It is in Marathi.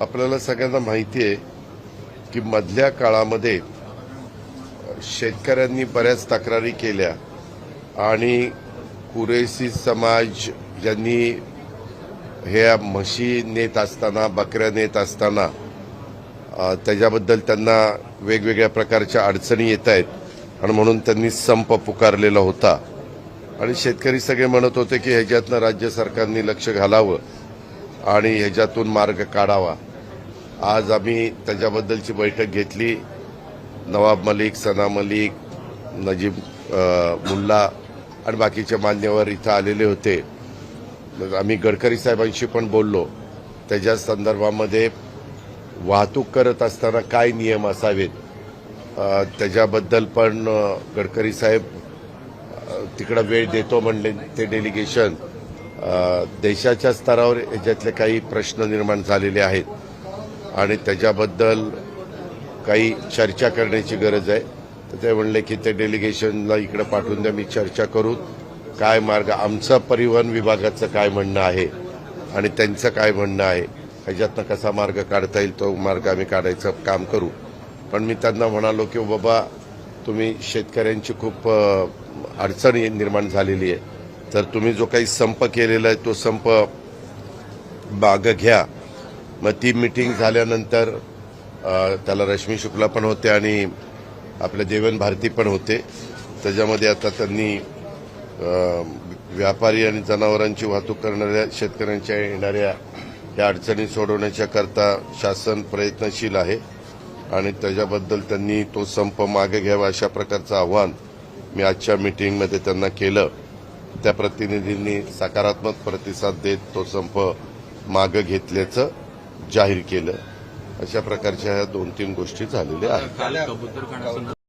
आपल्याला सगळ्यांना माहिती आहे की मधल्या काळामध्ये शेतकऱ्यांनी बऱ्याच तक्रारी केल्या आणि कुरेशी समाज ज्यांनी ह्या म्हशी नेत असताना, बकऱ्या नेत असताना त्याच्याबद्दल त्यांना वेगवेगळ्या प्रकारच्या अडचणी येत आहेत आणि म्हणून त्यांनी संप पुकारलेला होता आणि शेतकरी सगळे म्हणत होते की ह्याच्यातनं राज्य सरकारने लक्ष घालावं आणि ह्याच्यातून मार्ग काढावा। आज आम्ही त्याच्याबद्दलची बैठक घेतली। नवाब मलिक, सना मलिक, नजीब मुल्ला आणि बाकीचे मान्यवर इथं आलेले होते। आम्ही गडकरी साहेबांशी पण बोललो। त्याच्या संदर्भामध्ये वाहतूक करत असताना काय नियम असावेत त्याच्याबद्दल पण गडकरी साहेब तिकडे वेळ देतो म्हणले। ते डेलिगेशन देशाच्या स्तरावर याच्यातले काही प्रश्न निर्माण झालेले आहेत आणि त्याच्याबद्दल काही चर्चा करण्याची गरज आहे। तर ते म्हणले की ते डेलिगेशनला इकडे पाठवून द्या, मी चर्चा करू काय मार्ग, आमचं परिवहन विभागाचं काय म्हणणं आहे आणि त्यांचं काय म्हणणं आहे, ह्याच्यातनं कसा मार्ग काढता येईल तो मार्ग आम्ही काढायचं काम करू। पण मी त्यांना म्हणालो की बाबा तुम्ही शेतकऱ्यांची खूप अडचण निर्माण झालेली आहे, तर तुम्ही जो काही संप केलेला आहे तो संप मागं घ्या। मग ती मीटिंग झाल्यानंतर त्याला रश्मी शुक्ला पण होते आणि आपले देवेन भारती पण होते। त्याच्यामध्ये आता त्यांनी व्यापारी आणि जनावरांची वाहतूक करणाऱ्या शेतकऱ्यांच्या येणाऱ्या या अडचणी सोडवण्याच्या करता शासन प्रयत्नशील आहे आणि त्याच्याबद्दल त्यांनी तो संप मागे घ्यावा अशा प्रकारचं आव्हान मी आजच्या मीटिंगमध्ये त्यांना केलं। त्या प्रतिनिधींनी सकारात्मक प्रतिसाद देत तो संप मागे घेतल्याचं जाहीर केलं। अशा प्रकारच्या ह्या 2-3 गोष्टी झालेल्या आहेत।